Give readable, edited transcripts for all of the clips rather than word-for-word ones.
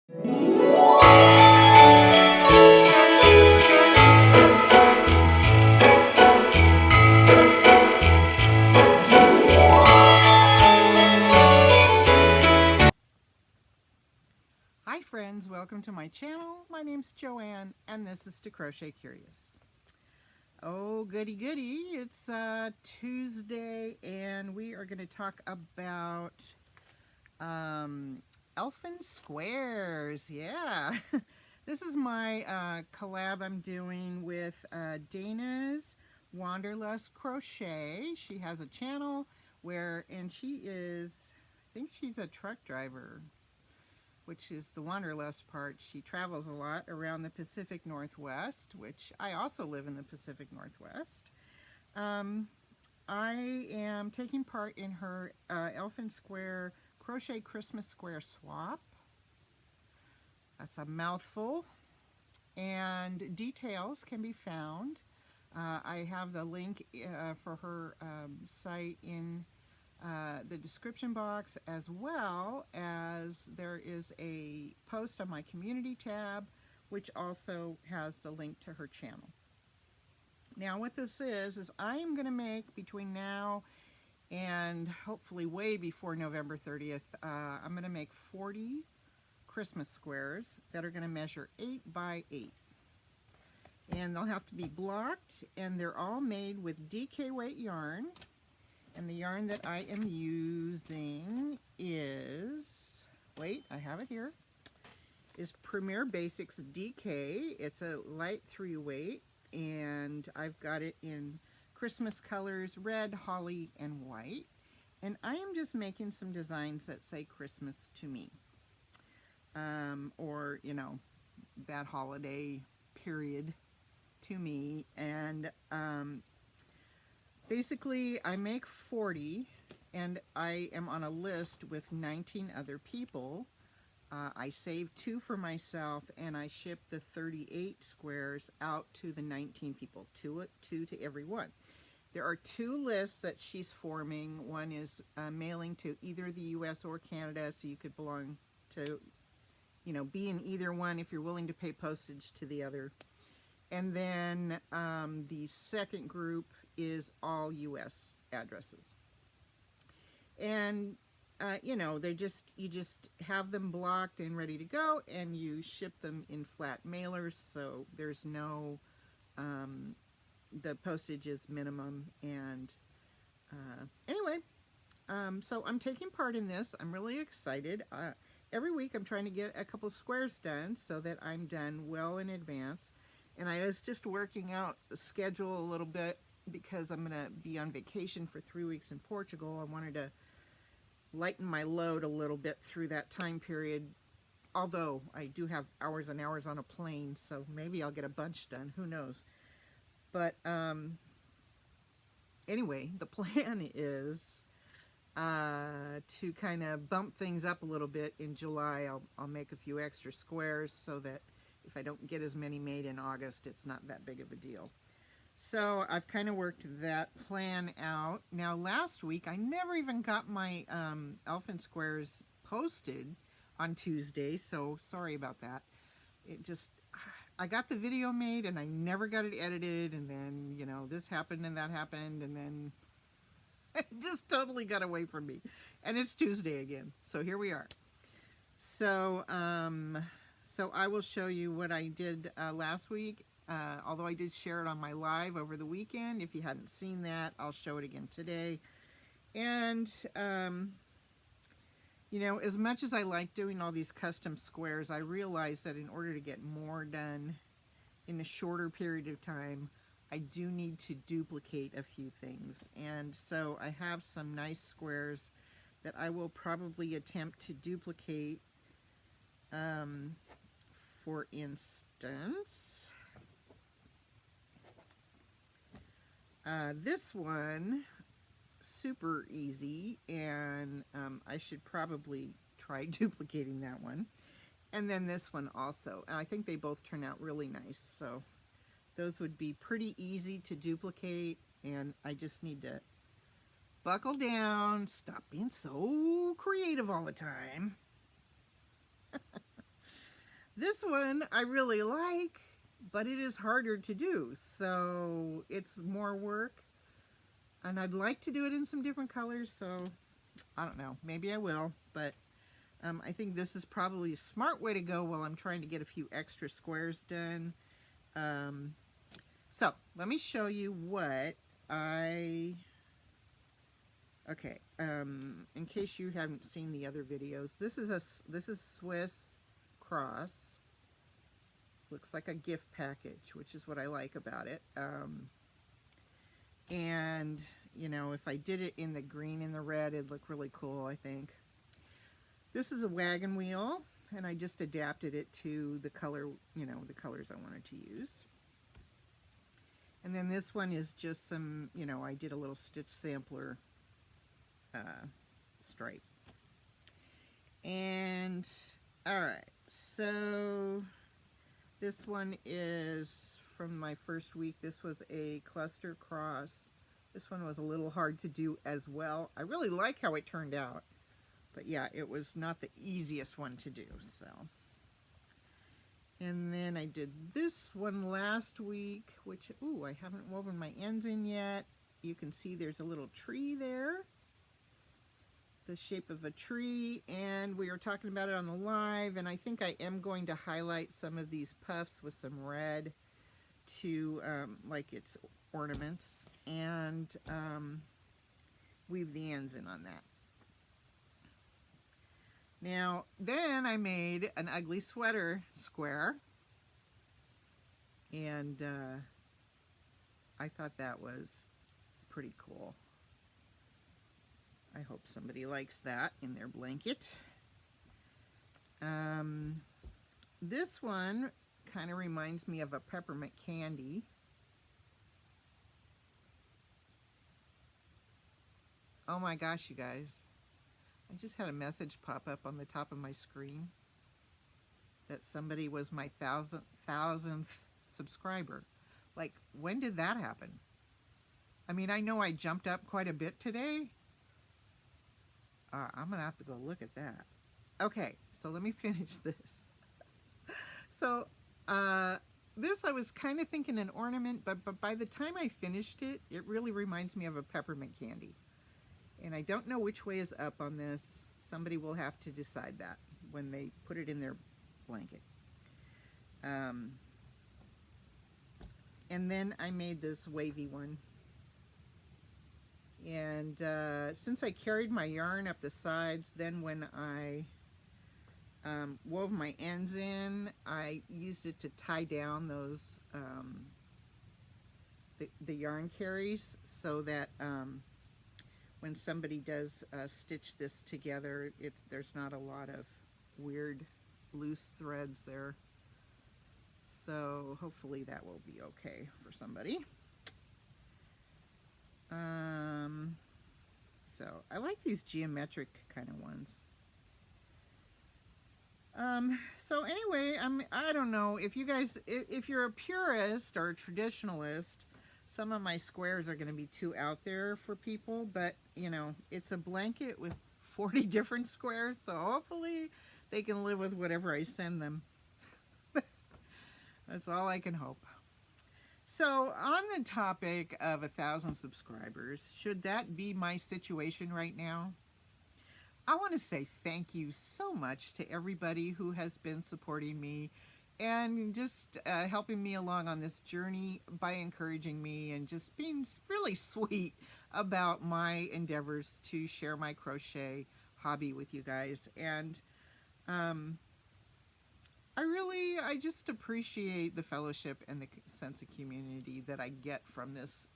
Hi friends, welcome to my channel. My name's Joanne and this is To Crochet Curious. Oh goody goody, it's Tuesday and we are going to talk about elfin squares. Yeah, this is my collab I'm doing with Dana's Wanderlust Crochet. She has a channel and she is, I think she's a truck driver, which is the wanderlust part. She travels a lot around the Pacific Northwest, which I also live in the Pacific Northwest. I am taking part in her Elfin Square Crochet Christmas Square Swap. That's a mouthful. And details can be found. I have the link for her site in the description box, as well as there is a post on my community tab which also has the link to her channel. Now what this is I am going to make, between now and hopefully way before November 30th, I'm going to make 40 Christmas squares that are going to measure 8 by 8. And they'll have to be blocked, and they're all made with DK weight yarn. And the yarn that I am using is, wait, I have it here, is Premier Basics DK. It's a light 3 weight, and I've got it in Christmas colors, red, holly, and white. And I am just making some designs that say Christmas to me. Or, you know, that holiday period to me. And basically, I make 40, and I am on a list with 19 other people. I save 2 for myself, and I ship the 38 squares out to the 19 people, 2 to every one. There are 2 lists that she's forming. One is mailing to either the US or Canada, so you could belong to, you know, be in either one if you're willing to pay postage to the other. And then the second group is all US addresses. And you know, you just have them blocked and ready to go, and you ship them in flat mailers, so there's no the postage is minimum. And anyway, so I'm taking part in this. I'm really excited. Every week I'm trying to get a couple squares done so that I'm done well in advance. And I was just working out the schedule a little bit because I'm going to be on vacation for 3 weeks in Portugal. I wanted to lighten my load a little bit through that time period, although I do have hours and hours on a plane, so maybe I'll get a bunch done. Who knows? But anyway, the plan is to kind of bump things up a little bit in July. I'll make a few extra squares so that if I don't get as many made in August, it's not that big of a deal. So I've kind of worked that plan out. Now last week I never even got my elfin squares posted on Tuesday, so sorry about that. I got the video made and I never got it edited, and then, you know, this happened and that happened, and then it just totally got away from me. And it's Tuesday again, so here we are. So so I will show you what I did last week. Although I did share it on my live over the weekend. If you hadn't seen that, I'll show it again today. And, you know, as much as I like doing all these custom squares, I realize that in order to get more done in a shorter period of time, I do need to duplicate a few things. And so I have some nice squares that I will probably attempt to duplicate. For instance, this one, super easy, and I should probably try duplicating that one. And then this one also. And I think they both turn out really nice, so those would be pretty easy to duplicate, and I just need to buckle down, stop being so creative all the time. This one I really like, but it is harder to do, so it's more work. And I'd like to do it in some different colors, so I don't know. Maybe I will, but I think this is probably a smart way to go while I'm trying to get a few extra squares done. So let me show you what I... Okay, in case you haven't seen the other videos, this is Swiss cross. Looks like a gift package, which is what I like about it. And you know, if I did it in the green and the red, it'd look really cool, I think. This is a wagon wheel, and I just adapted it to the color, you know, the colors I wanted to use. And then this one is just some, you know, I did a little stitch sampler stripe. And all right, so this one is from my first week. This was a cluster cross. This one was a little hard to do as well. I really like how it turned out, but yeah, it was not the easiest one to do. So, and then I did this one last week, which, ooh, I haven't woven my ends in yet. You can see there's a little tree there, the shape of a tree, and we were talking about it on the live, and I think I am going to highlight some of these puffs with some red to like its ornaments, and weave the ends in on that. Now then I made an ugly sweater square, and I thought that was pretty cool. I hope somebody likes that in their blanket. This one kind of reminds me of a peppermint candy. Oh my gosh, you guys. I just had a message pop up on the top of my screen that somebody was my thousandth subscriber. Like, when did that happen? I mean, I know I jumped up quite a bit today. I'm gonna have to go look at that. Okay, so let me finish this. So this I was kind of thinking an ornament, but by the time I finished it, it really reminds me of a peppermint candy. And I don't know which way is up on this. Somebody will have to decide that when they put it in their blanket. And then I made this wavy one. And since I carried my yarn up the sides, then when I wove my ends in, I used it to tie down those the yarn carries, so that when somebody does stitch this together, there's not a lot of weird loose threads there. So hopefully that will be okay for somebody. So I like these geometric kind of ones. So anyway, I don't know if you guys, if you're a purist or a traditionalist, some of my squares are going to be too out there for people, but you know, it's a blanket with 40 different squares, so hopefully they can live with whatever I send them. That's all I can hope. So on the topic of 1,000 subscribers, should that be my situation right now? I want to say thank you so much to everybody who has been supporting me and just helping me along on this journey by encouraging me and just being really sweet about my endeavors to share my crochet hobby with you guys. And I just appreciate the fellowship and the sense of community that I get from this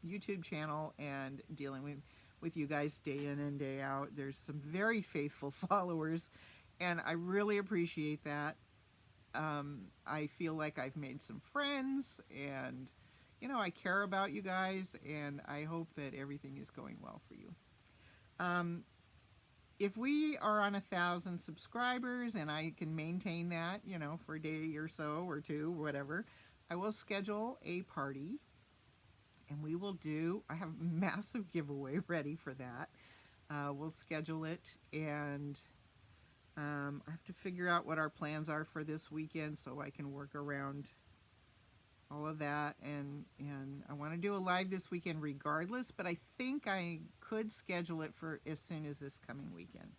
YouTube channel and dealing with you guys day in and day out. There's some very faithful followers, and I really appreciate that. I feel like I've made some friends, and you know, I care about you guys, and I hope that everything is going well for you. If we are on 1,000 subscribers and I can maintain that, you know, for a day or so or two, whatever, I will schedule a party, and we will do, I have a massive giveaway ready for that. We'll schedule it, and I have to figure out what our plans are for this weekend so I can work around all of that, and I want to do a live this weekend regardless, but I think I could schedule it for as soon as this coming weekend.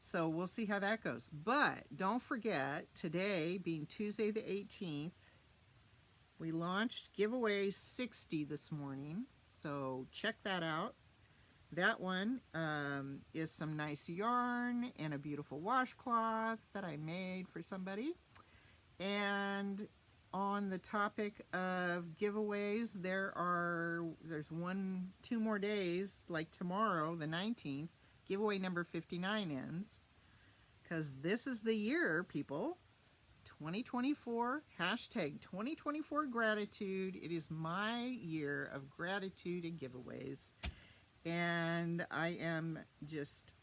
So we'll see how that goes. But don't forget, today being Tuesday the 18th, we launched giveaway 60 this morning. So check that out. That one is some nice yarn and a beautiful washcloth that I made for somebody. And on the topic of giveaways, there's 2 more days, like tomorrow, the 19th, giveaway number 59 ends. Because this is the year, people. 2024, hashtag 2024 gratitude. It is my year of gratitude and giveaways. And I am just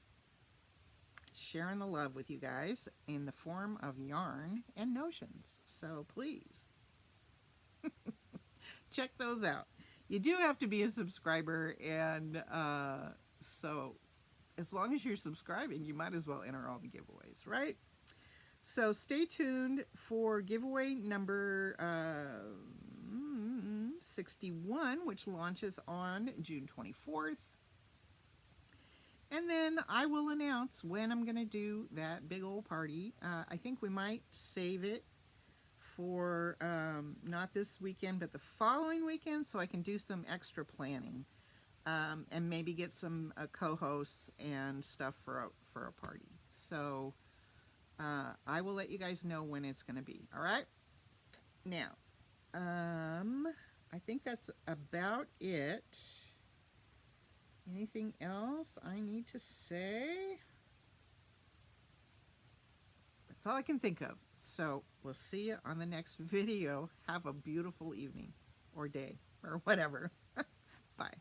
sharing the love with you guys in the form of yarn and notions. So please, check those out. You do have to be a subscriber, and so as long as you're subscribing, you might as well enter all the giveaways, right? So stay tuned for giveaway number 61, which launches on June 24th. And then I will announce when I'm going to do that big old party. I think we might save it for not this weekend, but the following weekend, so I can do some extra planning and maybe get some co-hosts and stuff for a party. So I will let you guys know when it's going to be. All right. Now, I think that's about it. Anything else I need to say? That's all I can think of. So we'll see you on the next video. Have a beautiful evening or day or whatever. Bye.